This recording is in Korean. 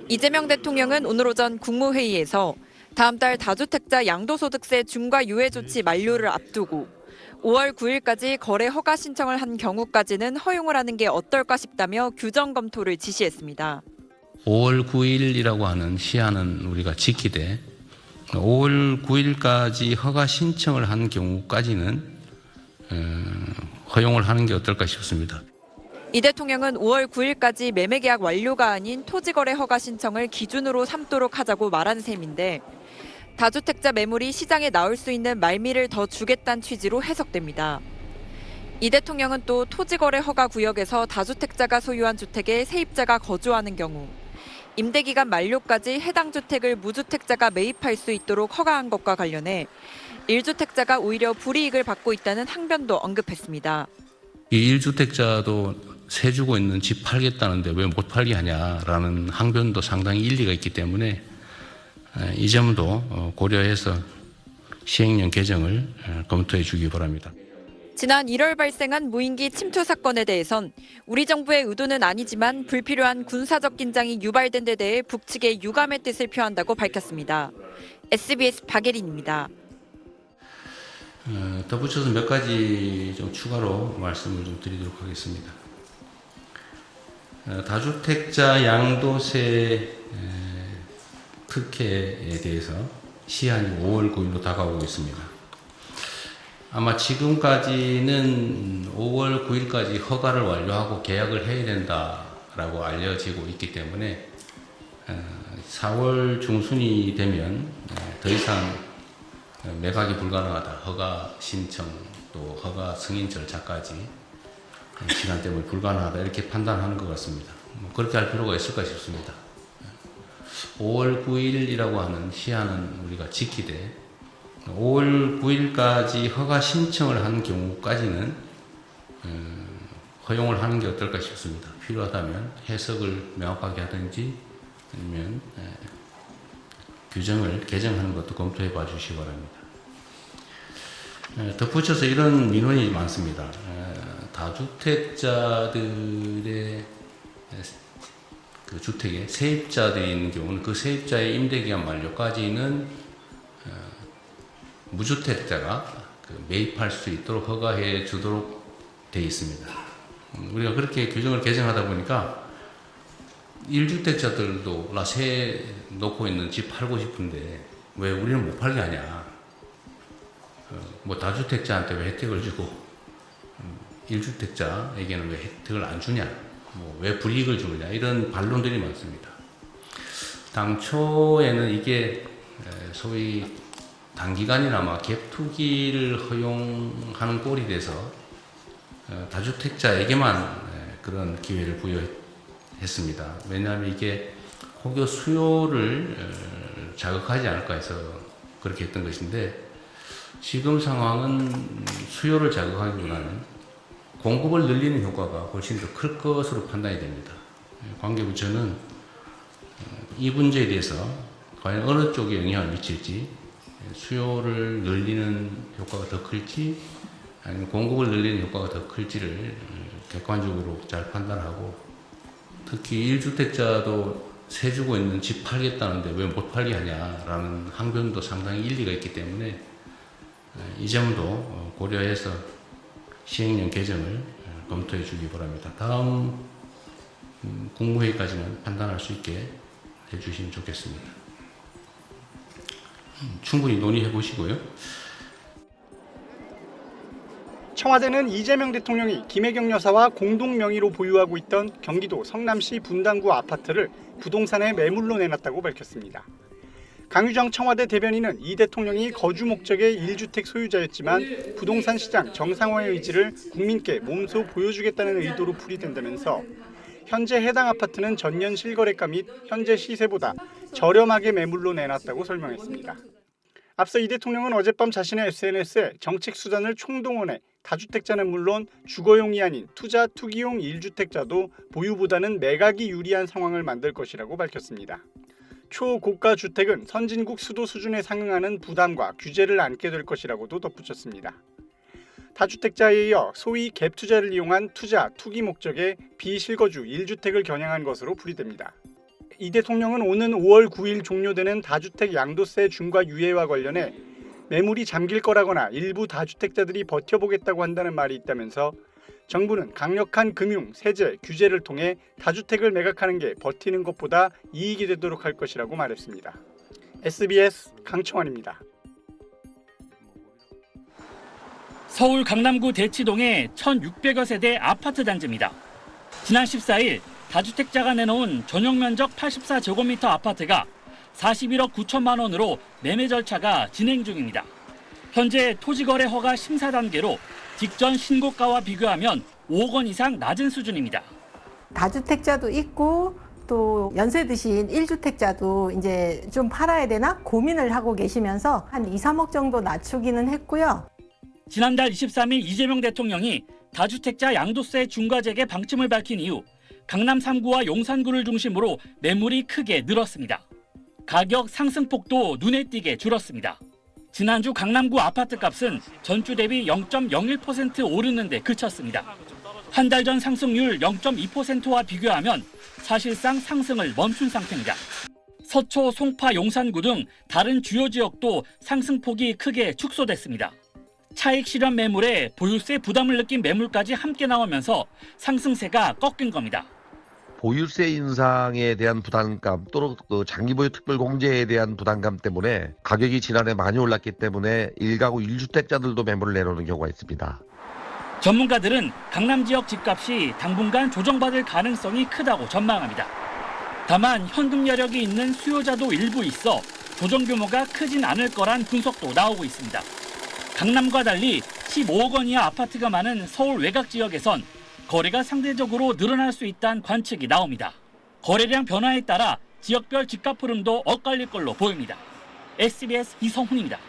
이재명 대통령은 오늘 오전 국무회의에서 다음 달 다주택자 양도소득세 중과 유예 조치 만료를 앞두고 5월 9일까지 거래 허가 신청을 한 경우까지는 허용을 하는 게 어떨까 싶다며 규정 검토를 지시했습니다. 5월 9일이라고 하는 시한은 우리가 지키되 5월 9일까지 허가 신청을 한 경우까지는 허용을 하는 게 어떨까 싶습니다. 이 대통령은 5월 9일까지 매매계약 완료가 아닌 토지거래 허가 신청을 기준으로 삼도록 하자고 말한 셈인데 다주택자 매물이 시장에 나올 수 있는 말미를 더 주겠다는 취지로 해석됩니다. 이 대통령은 또 토지거래 허가 구역에서 다주택자가 소유한 주택에 세입자가 거주하는 경우 임대기간 만료까지 해당 주택을 무주택자가 매입할 수 있도록 허가한 것과 관련해 1주택자가 오히려 불이익을 받고 있다는 항변도 언급했습니다. 이 1주택자도 세 주고 있는 집 팔겠다는데 왜 못 팔게 하냐라는 항변도 상당히 일리가 있기 때문에 이 점도 고려해서 시행령 개정을 검토해 주기 바랍니다. 지난 1월 발생한 무인기 침투 사건에 대해선 우리 정부의 의도는 아니지만 불필요한 군사적 긴장이 유발된 데 대해 북측의 유감의 뜻을 표한다고 밝혔습니다. SBS 박예린입니다. 덧붙여서 몇 가지 좀 추가로 말씀을 좀 드리도록 하겠습니다. 다주택자 양도세 특혜에 대해서 시한이 5월 9일로 다가오고 있습니다. 아마 지금까지는 5월 9일까지 허가를 완료하고 계약을 해야 된다라고 알려지고 있기 때문에 4월 중순이 되면 더 이상 매각이 불가능하다. 허가 신청 또 허가 승인 절차까지 시간 때문에 불가능하다 이렇게 판단하는 것 같습니다. 그렇게 할 필요가 있을까 싶습니다. 5월 9일이라고 하는 시한은 우리가 지키되 5월 9일까지 허가 신청을 한 경우까지는 허용을 하는 게 어떨까 싶습니다. 필요하다면 해석을 명확하게 하든지 아니면 규정을 개정하는 것도 검토해 봐 주시기 바랍니다. 덧붙여서 이런 민원이 많습니다. 다주택자들의 그 주택에 세입자들이 있는 경우는 그 세입자의 임대기간 만료까지는 무주택자가 매입할 수 있도록 허가해 주도록 되어 있습니다. 우리가 그렇게 규정을 개정하다 보니까 1주택자들도 나 새 놓고 있는 집 팔고 싶은데 왜 우리는 못 팔게 하냐. 뭐 다주택자한테 왜 혜택을 주고 1주택자에게는 왜 혜택을 안 주냐. 뭐 왜 불이익을 주느냐. 이런 반론들이 많습니다. 당초에는 이게 소위 단기간이나마 갭투기를 허용하는 꼴이 돼서 다주택자에게만 그런 기회를 부여했습니다. 왜냐하면 이게 혹여 수요를 자극하지 않을까 해서 그렇게 했던 것인데 지금 상황은 수요를 자극하기보다는 공급을 늘리는 효과가 훨씬 더 클 것으로 판단이 됩니다. 관계부처는 이 문제에 대해서 과연 어느 쪽에 영향을 미칠지 수요를 늘리는 효과가 더 클지 아니면 공급을 늘리는 효과가 더 클지를 객관적으로 잘 판단하고 특히 1주택자도 세 주고 있는 집 팔겠다는데 왜 못 팔게 하냐라는 항변도 상당히 일리가 있기 때문에 이 점도 고려해서 시행령 개정을 검토해 주기 바랍니다. 다음 국무회의까지는 판단할 수 있게 해주시면 좋겠습니다. 충분히 논의해 보시고요. 청와대는 이재명 대통령이 김혜경 여사와 공동 명의로 보유하고 있던 경기도 성남시 분당구 아파트를 부동산에 매물로 내놨다고 밝혔습니다. 강유정 청와대 대변인은 이 대통령이 거주 목적의 1주택 소유자였지만 부동산 시장 정상화의 의지를 국민께 몸소 보여주겠다는 의도로 풀이된다면서 현재 해당 아파트는 전년 실거래가 및 현재 시세보다 저렴하게 매물로 내놨다고 설명했습니다. 앞서 이 대통령은 어젯밤 자신의 SNS에 정책 수단을 총동원해 다주택자는 물론 주거용이 아닌 투자 투기용 1주택자도 보유보다는 매각이 유리한 상황을 만들 것이라고 밝혔습니다. 초고가 주택은 선진국 수도 수준에 상응하는 부담과 규제를 안게 될 것이라고도 덧붙였습니다. 다주택자에 이어 소위 갭 투자를 이용한 투자, 투기 목적의 비실거주 1주택을 겨냥한 것으로 풀이됩니다. 이 대통령은 오는 5월 9일 종료되는 다주택 양도세 중과 유예와 관련해 매물이 잠길 거라거나 일부 다주택자들이 버텨보겠다고 한다는 말이 있다면서 정부는 강력한 금융, 세제, 규제를 통해 다주택을 매각하는 게 버티는 것보다 이익이 되도록 할 것이라고 말했습니다. SBS 강청환입니다. 서울 강남구 대치동의 1,600여 세대 아파트 단지입니다. 지난 14일 다주택자가 내놓은 전용 면적 84제곱미터 아파트가 41억 9천만 원으로 매매 절차가 진행 중입니다. 현재 토지거래 허가 심사 단계로 직전 신고가와 비교하면 5억 원 이상 낮은 수준입니다. 다주택자도 있고 또 연세 드신 1주택자도 이제 좀 팔아야 되나 고민을 하고 계시면서 한 2, 3억 정도 낮추기는 했고요. 지난달 23일 이재명 대통령이 다주택자 양도세 중과제의 방침을 밝힌 이후 강남 3구와 용산구를 중심으로 매물이 크게 늘었습니다. 가격 상승폭도 눈에 띄게 줄었습니다. 지난주 강남구 아파트 값은 전주 대비 0.01% 오르는 데 그쳤습니다. 한 달 전 상승률 0.2%와 비교하면 사실상 상승을 멈춘 상태입니다. 서초, 송파, 용산구 등 다른 주요 지역도 상승폭이 크게 축소됐습니다. 차익 실현 매물에 보유세 부담을 느낀 매물까지 함께 나오면서 상승세가 꺾인 겁니다. 보유세 인상에 대한 부담감 또는 장기 보유 특별 공제에 대한 부담감 때문에 가격이 지난해 많이 올랐기 때문에 1가구 1주택자들도 매물을 내놓는 경우가 있습니다. 전문가들은 강남 지역 집값이 당분간 조정받을 가능성이 크다고 전망합니다. 다만 현금 여력이 있는 수요자도 일부 있어 조정 규모가 크진 않을 거란 분석도 나오고 있습니다. 강남과 달리 15억 원 이하 아파트가 많은 서울 외곽 지역에선 거래가 상대적으로 늘어날 수 있다는 관측이 나옵니다. 거래량 변화에 따라 지역별 집값 흐름도 엇갈릴 걸로 보입니다. SBS 이성훈입니다.